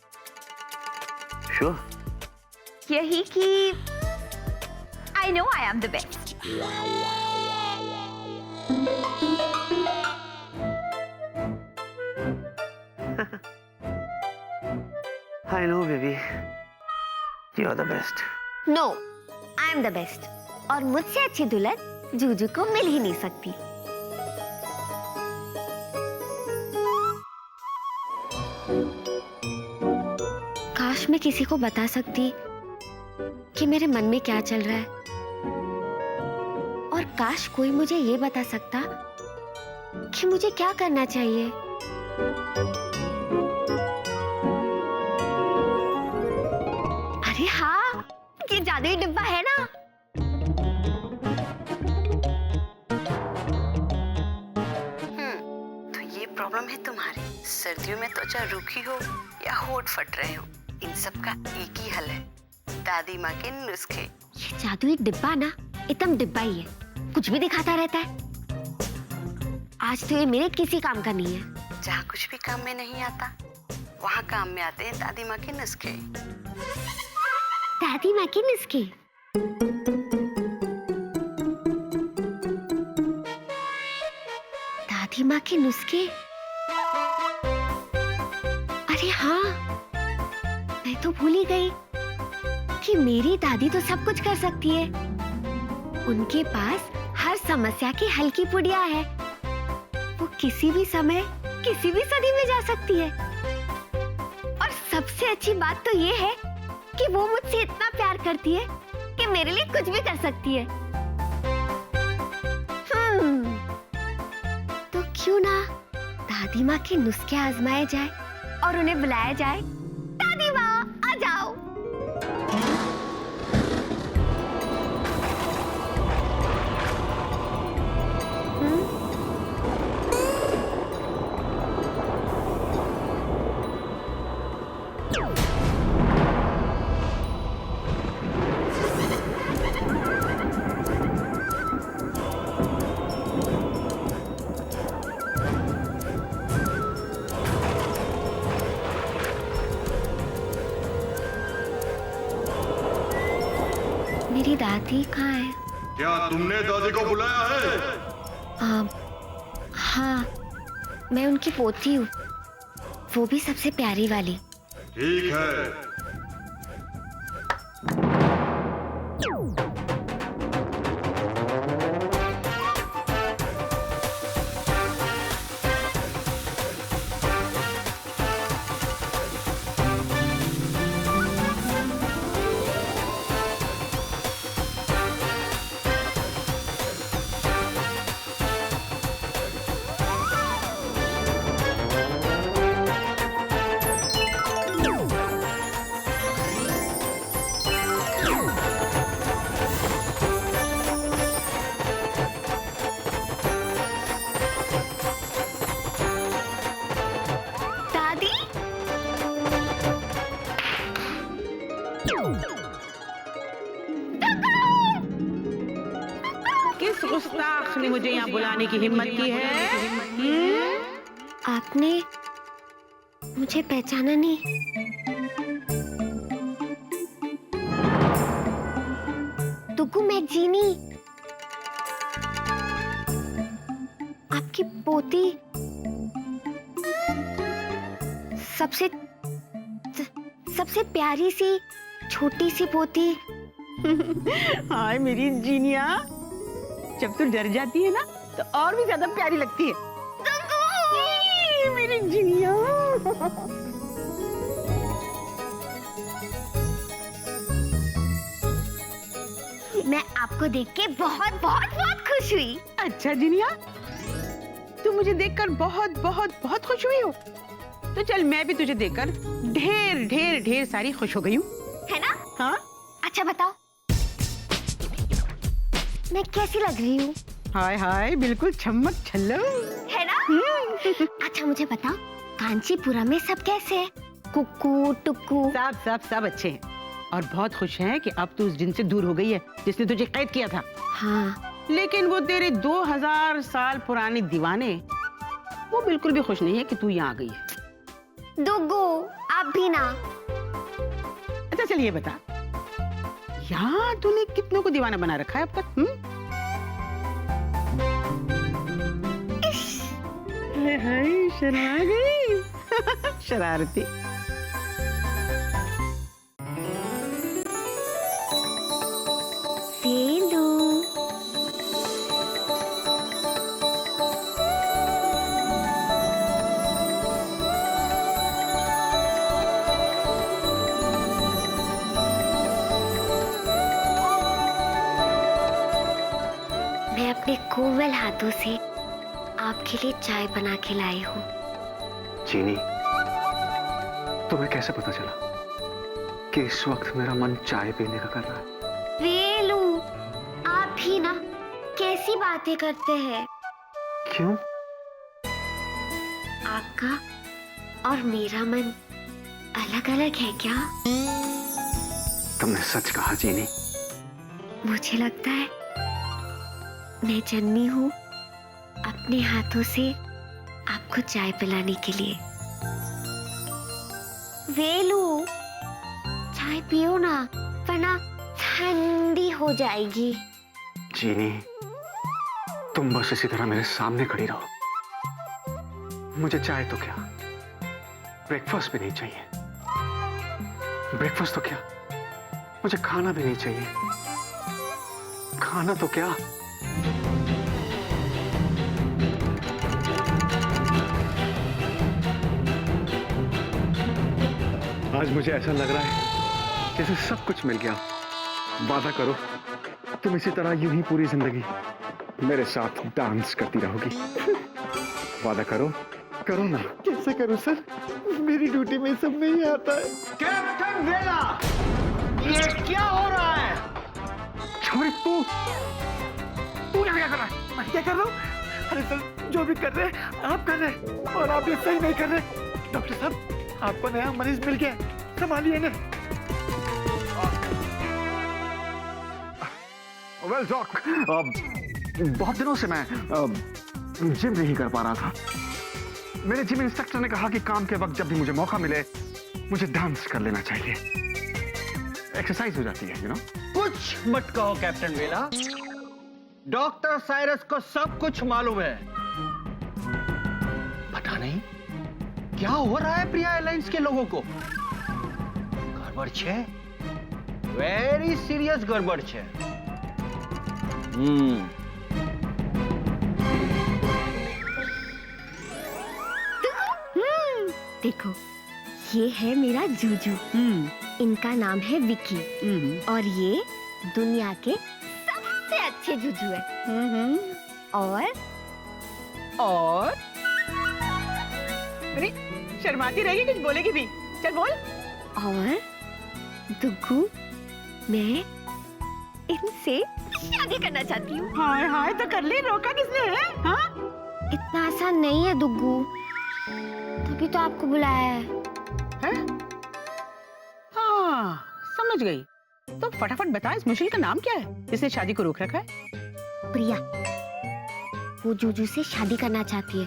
S3: श्योर।
S2: यही कि I know I am the best.
S3: I know baby, you are the best.
S4: No, I am the best. और मुझसे अच्छी दुल्हन जूजू को मिल ही नहीं सकती। काश मैं किसी को बता सकती कि मेरे मन में क्या चल रहा है, और काश कोई मुझे ये बता सकता कि मुझे क्या करना चाहिए। अरे हाँ, ये जादुई डिब्बा है ना।
S7: तो ये प्रॉब्लम है तुम्हारी। सर्दियों में त्वचा रूखी हो या होंठ फट रहे हो, इन सब का एक ही हल है, दादी माँ के नुस्खे।
S4: ये जादुई डिब्बा ना एकदम डिब्बा ही है, कुछ भी दिखाता रहता है। आज तो ये मेरे किसी काम का नहीं है।
S7: जहाँ कुछ भी काम में नहीं आता, वहाँ काम में आते हैं दादी माँ के नुस्खे।
S4: दादी माँ के नुस्खे? दादी माँ के नुस्खे? अरे हाँ, मैं तो भूल ही गई कि मेरी दादी तो सब कुछ कर सकती है। उनके पास हर समस्या की हल की पुड़िया है। वो किसी भी समय, किसी भी सदी में जा सकती है। और सबसे अच्छी बात तो ये है कि वो मुझसे इतना प्यार करती है कि मेरे लिए कुछ भी कर सकती है। तो क्यों ना दादी माँ के नुस्खे आजमाए जाए और उन्हें बुलाया जाए, दादी माँ आ जाओ। मेरी दादी कहाँ है?
S8: क्या तुमने दादी को बुलाया है?
S4: हाँ, मैं उनकी पोती हूँ, वो भी सबसे प्यारी वाली।
S8: ठीक है।
S9: किस गुस्ताख ने मुझे यहाँ बुलाने की हिम्मत की है?
S4: आपने मुझे पहचाना नहीं? दुगु, मैं जीनी, आपकी पोती, सबसे प्यारी सी छोटी सी पोती।
S9: हाय मेरी जीनिया, जब तू डर जाती है ना तो और भी ज्यादा प्यारी लगती है। मेरी जीनिया।
S4: मैं आपको देख के बहुत बहुत बहुत खुश हुई।
S9: अच्छा जीनिया, तू मुझे देखकर बहुत बहुत बहुत खुश हुई हो? तो चल मैं भी तुझे देखकर ढेर ढेर ढेर सारी खुश हो गई हूँ,
S4: है ना?
S9: हाँ?
S4: अच्छा बताओ, मैं कैसी लग रही हूँ?
S9: हाय हाय, बिल्कुल छम्मक छल्लो,
S4: है ना? अच्छा मुझे बताओ, कांचीपुरम में सब कैसे हैं? कुक्कू टुक्कू
S9: सब सब सब अच्छे हैं और बहुत खुश हैं कि अब तू उस जिन से दूर हो गई है जिसने तुझे कैद किया था।
S4: हाँ,
S9: लेकिन वो तेरे 2000 साल पुराने दीवाने, वो बिल्कुल भी खुश नहीं है कि तू यहाँ आ गई है।
S4: दुगु, आप भी ना।
S9: अच्छा चल ये बता, यहाँ तूने कितनों को दीवाना बना रखा है अब तक? हाय शर्मा गई। शरारती।
S4: सेलू, मैं अपने कोमल हाथों से आपके लिए चाय बना के लाई हूँ।
S1: चीनी, तुम्हें कैसे पता चला कि इस वक्त मेरा मन चाय पीने का कर रहा है?
S4: वेलू, आप ही ना कैसी बातें करते हैं।
S1: क्यों?
S4: आपका और मेरा मन अलग अलग है क्या?
S1: तुमने सच कहा चीनी।
S4: मुझे लगता है मैं जन्मी हूँ अपने हाथों से आपको चाय पिलाने के लिए। वेलू, चाय पियो ना, वरना ठंडी हो जाएगी।
S1: चीनी, तुम बस इसी तरह मेरे सामने खड़ी रहो। मुझे चाय तो क्या, ब्रेकफास्ट भी नहीं चाहिए। ब्रेकफास्ट तो क्या, मुझे खाना भी नहीं चाहिए। खाना तो क्या, आज मुझे ऐसा लग रहा है जैसे सब कुछ मिल गया। वादा करो तुम इसी तरह यूं ही पूरी जिंदगी मेरे साथ डांस करती रहोगी। वादा करो, करो ना।
S5: कैसे करूं सर, मेरी ड्यूटी में सब नहीं आता है। कैप्टन वेला, ये क्या हो रहा है?
S1: छोरी, तू क्या कर रहा है?
S5: मैं क्या कर रहा हूँ? अरे सर, जो भी कर रहे हैं आप कर रहे हैं और आप ये सही नहीं कर रहे। डॉक्टर साहब, आपको नया मरीज मिल गया, संभालिए ना।
S1: वेल डॉक, बहुत दिनों से मैं जिम नहीं कर पा रहा था। मेरे जिम इंस्ट्रक्टर ने कहा कि काम के वक्त जब भी मुझे मौका मिले मुझे डांस कर लेना चाहिए, एक्सरसाइज हो जाती है, यू नो।
S5: कुछ मत कहो कैप्टन वेला, डॉक्टर साइरस को सब कुछ मालूम है। पता नहीं क्या हो रहा है प्रिया एयरलाइंस के लोगों को। गड़बड़ छे, वेरी सीरियस गड़बड़ छे।
S4: देखो, ये है मेरा जूजू। इनका नाम है विकी और ये दुनिया के सबसे अच्छे जूजू है। और
S9: अरे शर्माती रहेगी, कुछ बोलेगी भी, चल बोल।
S4: और दुग्गू, मैं इनसे शादी करना चाहती हूँ।
S9: हाय हाय, तो कर ले, रोका किसने है? हाँ?
S4: इतना आसान नहीं है दुग्गू, तभी तो आपको बुलाया है।
S9: हाँ, समझ समझ गई। तो फटाफट बता, इस मुश्किल का नाम क्या है जिसने शादी को रोक रखा है?
S4: प्रिया, वो जूजू से शादी करना चाहती है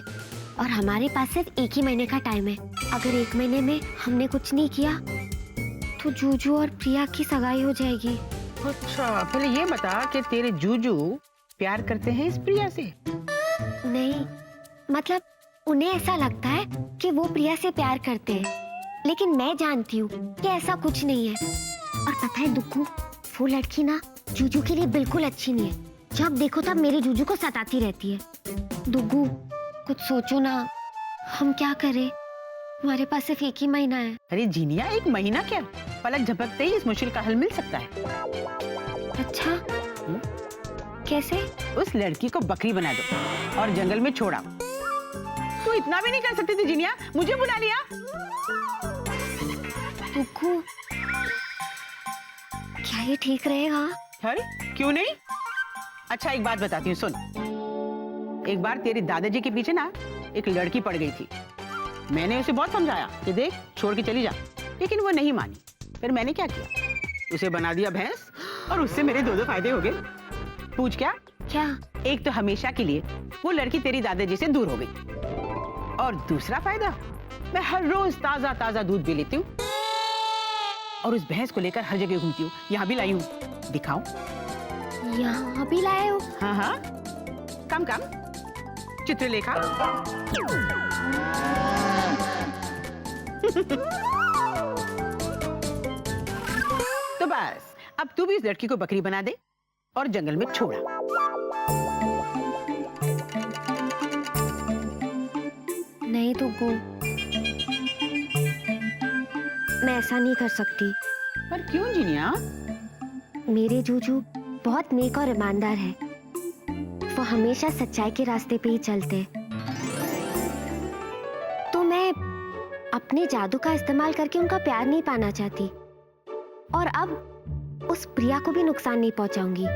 S4: और हमारे पास सिर्फ 1 ही महीने का टाइम है। अगर 1 महीने में हमने कुछ नहीं किया तो जूजू और प्रिया की सगाई हो जाएगी।
S9: अच्छा, पहले ये बता कि तेरे जूजू प्यार करते हैं इस प्रिया से?
S4: नहीं, मतलब उन्हें ऐसा लगता है कि वो प्रिया से प्यार करते हैं, लेकिन मैं जानती हूँ कि ऐसा कुछ नहीं है। और पता है दुक्कू, वो लड़की ना जूजू के लिए बिल्कुल अच्छी नहीं है। जब देखो तब मेरे जूजू को सताती रहती है। दुग्गू, कुछ सोचो ना, हम क्या करें? हमारे पास सिर्फ 1 ही महीना है।
S9: अरे जीनिया, 1 महीना क्या, पलक झपकते ही इस मुश्किल का हल मिल सकता है।
S4: अच्छा, कैसे?
S9: उस लड़की को बकरी बना दो और जंगल में छोड़ा। तू इतना भी नहीं कर सकती थी जीनिया, मुझे बुला लिया।
S4: दुग्गू, क्या ये ठीक रहेगा?
S9: अरे क्यों नहीं? अच्छा, एक बात बताती हूँ, सुन। एक बार तेरे दादाजी के पीछे ना एक लड़की पड़ गई थी। मैंने उसे बहुत समझाया कि देख, छोड़ के चली जा, लेकिन वो नहीं मानी। फिर मैंने क्या किया, उसे बना दिया भैंस और उससे मेरे 2 फायदे हो गए। पूछ क्या?
S4: क्या?
S9: एक तो हमेशा के लिए वो लड़की तेरी दादाजी से दूर हो गई, और दूसरा फायदा, मैं हर रोज ताजा ताजा दूध भी लेती हूँ और उस भैंस को लेकर हर जगह घूमती हूँ। यहाँ भी लाई हूँ, दिखाऊं?
S4: यहाँ भी लाए हो?
S9: हाँ हाँ, कम कम, चित्रलेखा। तो बस, अब तू भी इस लड़की को बकरी बना दे और जंगल में छोड़ा।
S4: नहीं दुग्गू, मैं ऐसा नहीं कर सकती।
S9: पर क्यों जीनिया?
S4: मेरे जूजू बहुत नेक और ईमानदार है। वो हमेशा सच्चाई के रास्ते पे ही चलते। तो मैं अपने जादू का इस्तेमाल करके उनका प्यार नहीं पाना चाहती, और अब उस प्रिया को भी नुकसान नहीं पहुंचाऊंगी।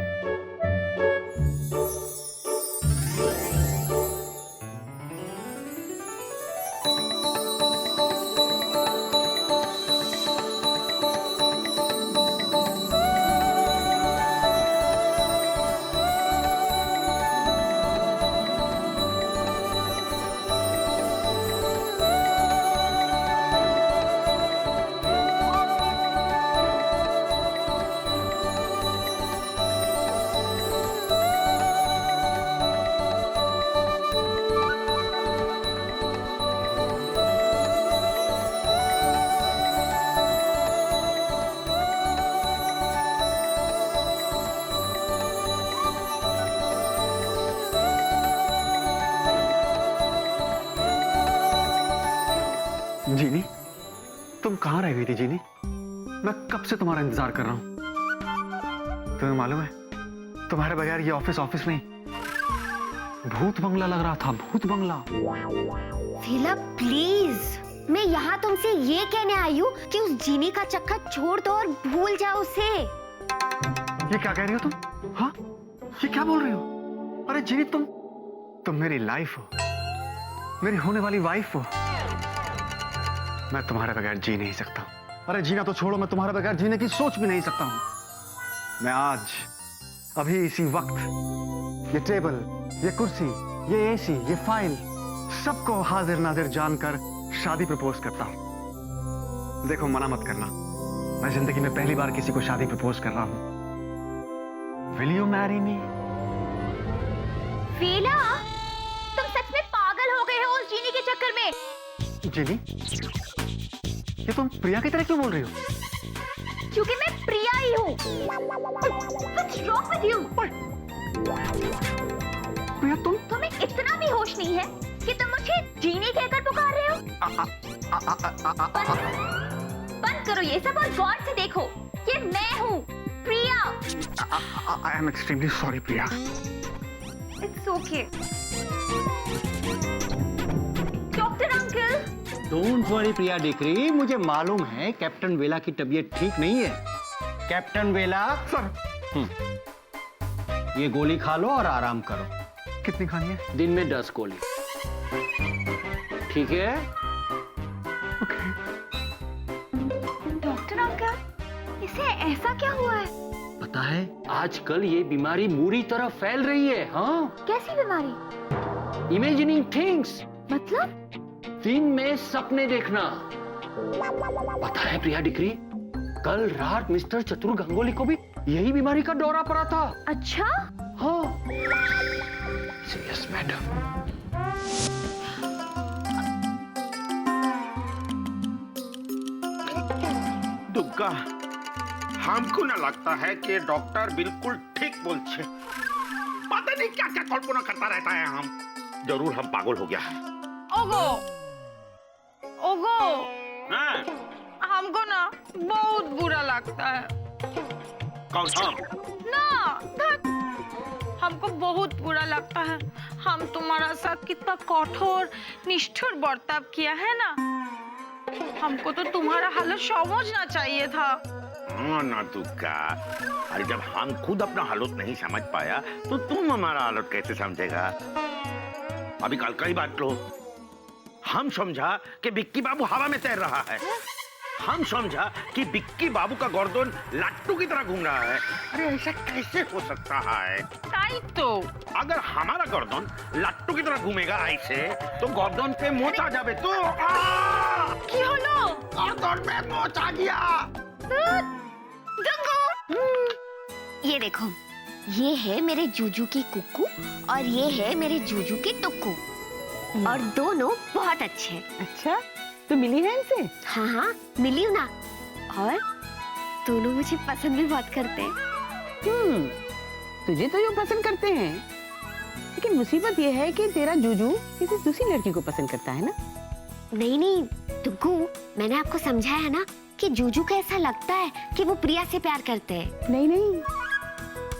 S1: जीनी, तुम कहाँ रह गई थी जीनी? मैं कब से तुम्हारा इंतजार कर रहा हूँ। तुम्हें मालूम है, तुम्हारे बगैर ये ऑफिस नहीं, भूत बंगला लग रहा था, भूत बंगला।
S4: फिलप प्लीज, मैं यहाँ तुमसे ये कहने आई हूँ कि उस जीनी का चक्कर छोड़ दो और भूल जाओ उसे।
S1: ये क्या कह रही हो तुम? हाँ, ये क्या बोल रही हो? अरे जीनी, तुम मेरी लाइफ हो, मेरी होने वाली वाइफ हो। मैं तुम्हारे बगैर जी नहीं सकता। अरे जीना तो छोड़ो, मैं तुम्हारे बगैर जीने की सोच भी नहीं सकता हूं। मैं आज, अभी इसी वक्त, ये टेबल, ये कुर्सी, ये एसी, ये फाइल, सबको हाजिर नाजिर जानकर शादी प्रपोज करता हूं। देखो, मना मत करना, मैं जिंदगी में पहली बार किसी को शादी प्रपोज कर रहा हूं। Will you marry me?
S2: वीला, तुम सच में पागल हो गए हो उस जीनी के चक्कर में।
S1: जीनी, ये तुम प्रिया की तरह क्यों बोल रही हो?
S2: क्योंकि मैं प्रिया ही हूँ। What's wrong with you?
S1: प्रिया,
S2: तुम्हें इतना भी होश नहीं है कि तुम मुझे जीनी कहकर पुकार रहे हो? बंद करो ये सब और गौर से देखो, ये मैं हूँ, प्रिया।
S1: I am extremely sorry, Priya.
S2: It's okay. Doctor uncle.
S5: Don't worry Priya decree, मुझे मालूम है कैप्टन वेला की तबीयत ठीक नहीं है। कैप्टन वेला,
S1: सर,
S5: ये गोली खा लो और आराम करो।
S1: कितनी खानी है?
S5: दिन में 10 गोली, ठीक है?
S2: डॉक्टर अंकल, इसे ऐसा क्या हुआ है?
S3: पता है आजकल ये बीमारी बुरी तरह फैल रही है। हाँ,
S2: कैसी बीमारी?
S3: इमेजिनिंग थिंग्स,
S2: मतलब?
S3: दिन में सपने देखना। पता है प्रिया डिक्री, कल रात मिस्टर चतुर गंगोली को भी यही बीमारी का दौरा पड़ा था।
S2: अच्छा?
S3: हाँ। Yes madam.
S6: दुग्गा, हमको ना लगता है कि डॉक्टर बिल्कुल ठीक बोल छे। पता नहीं क्या क्या कल्पना करता रहता है। हम जरूर हम पागल हो गया है।
S10: ओगो, ओगो,
S6: हाँ?
S10: हमको ना बहुत बुरा लगता है।
S6: कौन हम?
S10: ना, धत, हमको बहुत बुरा लगता है। हम तुम्हारा साथ कितना कठोर निष्ठुर बर्ताव किया है ना। हमको तो तुम्हारा हालत समझना चाहिए था।
S6: हाँ ना दुग्गा, अरे जब हम खुद अपना हालत नहीं समझ पाया तो तुम हमारा हालत कैसे समझेगा? अभी कल का ही बात लो। हम समझा कि बिक्की बाबू हवा में तैर रहा है। हम समझा कि बिक्की बाबू का गर्दन लट्टू की तरह घूम रहा है। अरे ऐसा कैसे हो सकता है?
S10: ताई तो
S6: अगर हमारा गर्दन लट्टू की तरह घूमेगा ऐसे तो गर्दन पे मोच आ जावे तो
S10: की हलो?
S6: गर्दन पे मोच आ गया।
S4: ये देखो, ये है मेरे जूजू की कुक्कू और ये है मेरे जूजू की टुक्कू, और दोनों बहुत अच्छे हैं।
S9: अच्छा, तो मिली है इनसे?
S4: हाँ हाँ, मिली हूँ ना, और दोनों मुझे पसंद भी बहुत करते हैं।
S9: तुझे तो यूँ पसंद करते हैं, लेकिन मुसीबत ये है कि तेरा जूजू किसी दूसरी लड़की को पसंद करता है ना।
S4: नहीं नहीं टुक्कू, मैंने आपको समझाया है ना कि जूजू को ऐसा लगता है कि वो प्रिया से प्यार करते हैं।
S9: नहीं नहीं,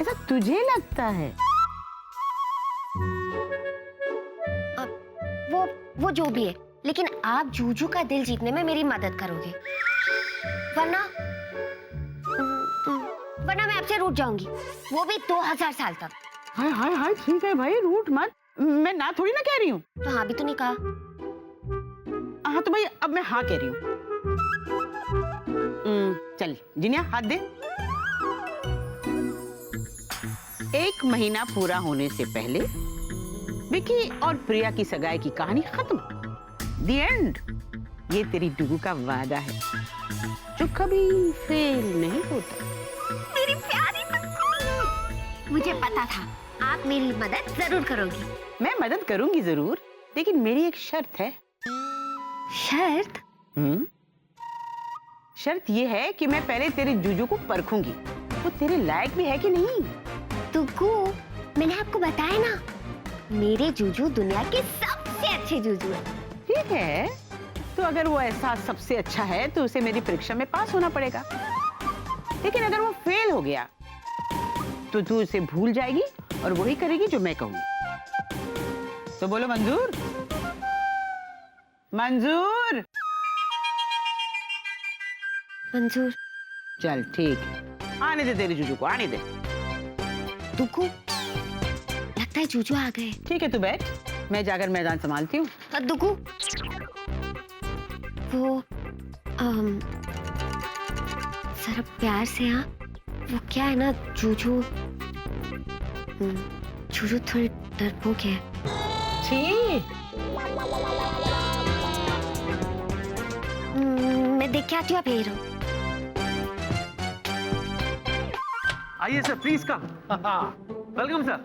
S9: ऐसा तुझे लगता है।
S4: वो जो भी है, लेकिन आप जूजू का दिल जीतने में मेरी मदद करोगे, वरना मैं आपसे रूठ जाऊंगी, वो भी 2000 साल तक।
S9: हाय हाय हाय, ठीक है भाई, रूठ मत। मैं ना थोड़ी ना कह रही हूँ।
S4: तो हाँ भी तो नहीं कहा।
S9: हाँ तो भाई अब मैं हाँ कह रही हूँ। चल जिनिया हाथ दे। 1 महीना पूरा होने से पहले विकी और प्रिया की सगाई की कहानी खत्म। The end। ये तेरी डुगू का वादा है जो कभी फेल नहीं होता।
S4: मेरी प्यारी टुक्कू, मुझे पता था आप मेरी मदद जरूर करोगी।
S9: मैं मदद करूंगी जरूर, लेकिन मेरी एक शर्त है।
S4: शर्त?
S9: शर्त ये है कि मैं पहले तेरे जूजू को परखूंगी, वो तेरे लायक भी है कि नहीं।
S4: टुक्कू, मैंने आपको बताया ना, मेरे जूजू दुनिया के सबसे अच्छे जूजू हैं।
S9: ठीक है, तो अगर वो ऐसा सबसे अच्छा है तो उसे मेरी परीक्षा में पास होना पड़ेगा, लेकिन अगर वो फेल हो गया तो तू उसे भूल जाएगी और वही करेगी जो मैं कहूंगी। तो बोलो मंजूर? मंजूर?
S4: मंजूर।
S9: चल ठीक है, आने दे तेरे जूजू को, आने दे।
S4: टुक्कू, लगता है जूजू आ गए।
S9: ठीक है, तू बैठ, मैं जाकर मैदान संभालती हूँ।
S4: दुगू, वो जरा प्यार से, हाँ, वो क्या है ना, जूजू थोड़ी डरपोक है। मैं देख के आती हूँ, आप यही रहो।
S3: आइए sir, please come. Welcome sir.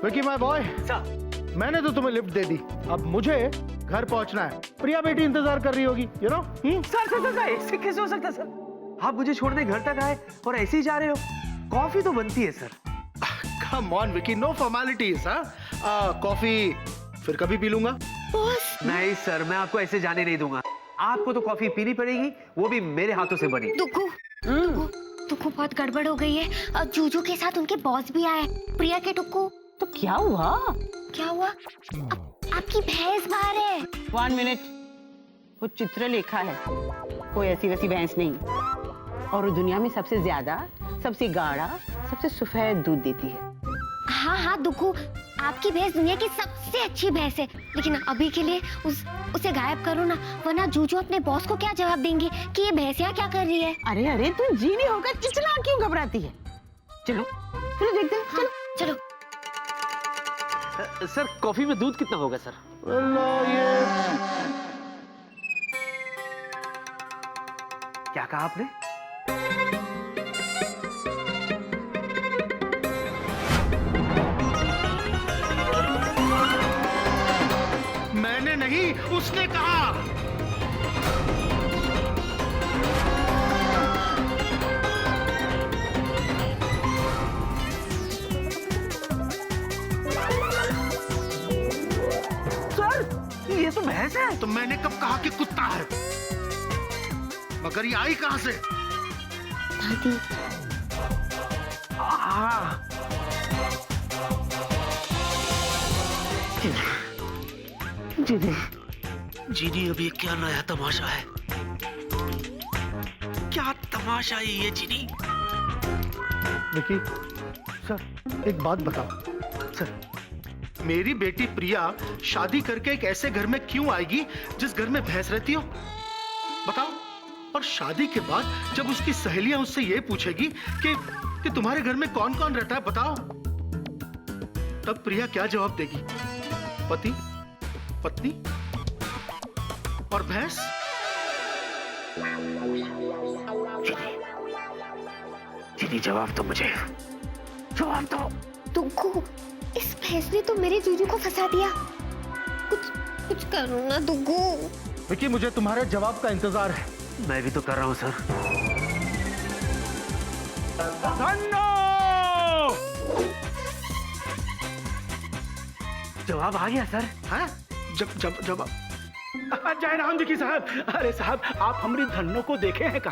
S11: Vicky my boy,
S3: sir
S11: मैंने तो तुम्हें लिफ्ट दे दी, अब मुझे घर पहुंचना है। प्रिया बेटी इंतजार कर रही होगी, यू नो।
S3: सर ऐसे कैसे हो सकता है सर? आप मुझे छोड़ने घर तक आए और ऐसे ही जा रहे हो? कॉफी तो बनती है sir.
S11: Come on Vicky, no formalities. Coffee फिर कभी पी लूंगा।
S3: नहीं सर, मैं आपको ऐसे जाने नहीं दूंगा। आपको तो कॉफी पीनी पड़ेगी, वो भी मेरे हाथों से बनी।
S4: टुक्कू बहुत गड़बड़ हो गई है, और जूजू के साथ उनके बॉस भी आए, प्रिया के टुक्कू।
S9: तो क्या हुआ?
S4: क्या हुआ? आपकी भैंस बाहर है।
S9: 1 मिनट, वो चित्रलेखा है, कोई ऐसी वैसी भैंस नहीं, और वो दुनिया में सबसे ज्यादा, सबसे गाढ़ा, सबसे सफेद दूध देती है।
S4: हाँ हाँ दुक्कू, आपकी भैंस दुनिया की सबसे अच्छी भैंस है, लेकिन अभी के लिए उसे गायब करो ना, वरना जूजू अपने बॉस को क्या जवाब देंगे कि ये भैंस यहाँ क्या कर रही है।
S9: अरे अरे तू जीनी होकर चिचला क्यों घबराती है? चलो चलो देखते हैं।
S4: हाँ, चलो।
S3: सर कॉफी में दूध कितना होगा सर? क्या कहा आपने?
S11: मैंने नहीं, उसने कहा।
S3: सर ये तो भैंस है।
S11: तो मैंने कब कहा कि कुत्ता है? मगर ये आई कहां से?
S4: दादी,
S3: जीनी अब ये क्या नया तमाशा है? क्या तमाशा है ये जीनी?
S11: विकी, सर एक बात बताओ। सर, मेरी बेटी प्रिया शादी करके एक ऐसे घर में क्यों आएगी जिस घर में भैंस रहती हो? बताओ। और शादी के बाद जब उसकी सहेलियां उससे ये पूछेगी कि तुम्हारे घर में कौन कौन रहता है, बताओ, तब प्रिया क्या जवाब देगी? पति, पत्नी और भैंस?
S3: जीनी जवाब दो मुझे, जवाब दो।
S4: दुग्गू, इस भैंस ने तो मेरे जूजू को फंसा दिया। कुछ करो ना दुग्गू।
S11: विकी, मुझे तुम्हारे जवाब का इंतजार है।
S3: मैं भी तो कर रहा हूँ सर। जवाब आ गया सर।
S11: हाँ? जब जयराम जी की साहब, अरे साहब आप हमारी धन्नो को देखे हैं का?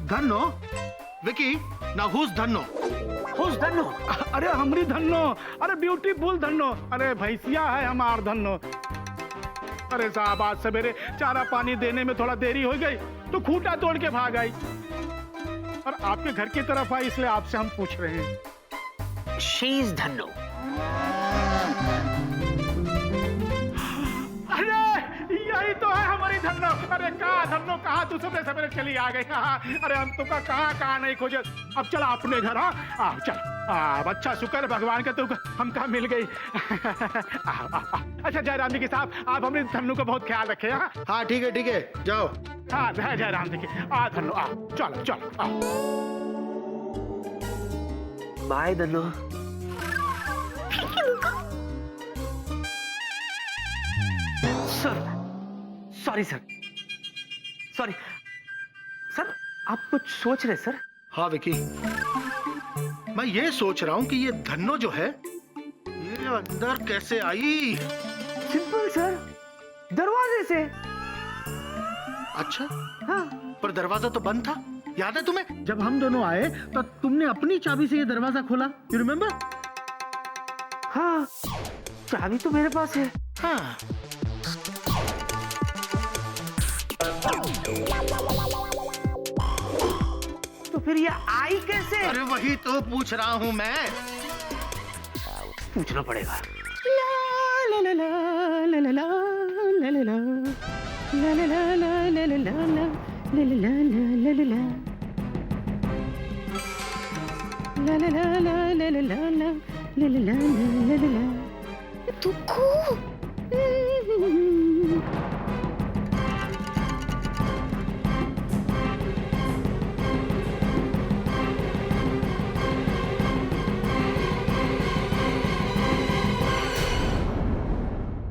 S11: धन्नो? विकी, ना हुज धन्नो? हुज धन्नो? अरे हमारी धन्नो, अरे ब्यूटीफुल धन्नो, अरे भैंसिया है हमार धन्नो। अरे साहब आज सवेरे चारा पानी देने में थोड़ा देरी हो गई तो खूंटा तोड़ के भाग आई और आपके घर की तरफ आई, इसलिए आपसे हम पूछ रहे हैं।
S3: शीज धन्नो।
S11: अरे यही तो है हमारी धन्नो। अरे कहाँ धन्नो, कहाँ तू सवेरे सवेरे चली आ गई? अरे हम तुमका कहाँ नहीं खोजे। अब चला अपने घर। हाँ चल। अच्छा शुक्र भगवान का तू हमका मिल गई। अच्छा जयराम जी की साहब, आप हमारी धन्नो का बहुत ख्याल रखे। हाँ ठीक है जाओ। हाँ जयराम जी की धन्नो, चलो चलो।
S3: Bye Dhanno. Sorry sir, sorry sir, आप कुछ सोच रहे सर?
S11: हाँ विकी, मैं ये सोच रहा हूँ कि ये धन्नो जो है ये अंदर कैसे आई?
S3: सिंपल सर, दरवाजे से।
S11: अच्छा
S3: हाँ,
S11: पर दरवाजा तो बंद था, याद है तुम्हें? जब हम दोनों आए तो तुमने अपनी चाबी से ये दरवाजा खोला, यू रिमेम्बर?
S3: हाँ, चाबी तो मेरे पास है।
S11: हाँ।
S3: तो फिर ये आई कैसे?
S11: अरे वही तो पूछ रहा हूँ मैं।
S3: पूछना पड़ेगा।
S4: दुग्गू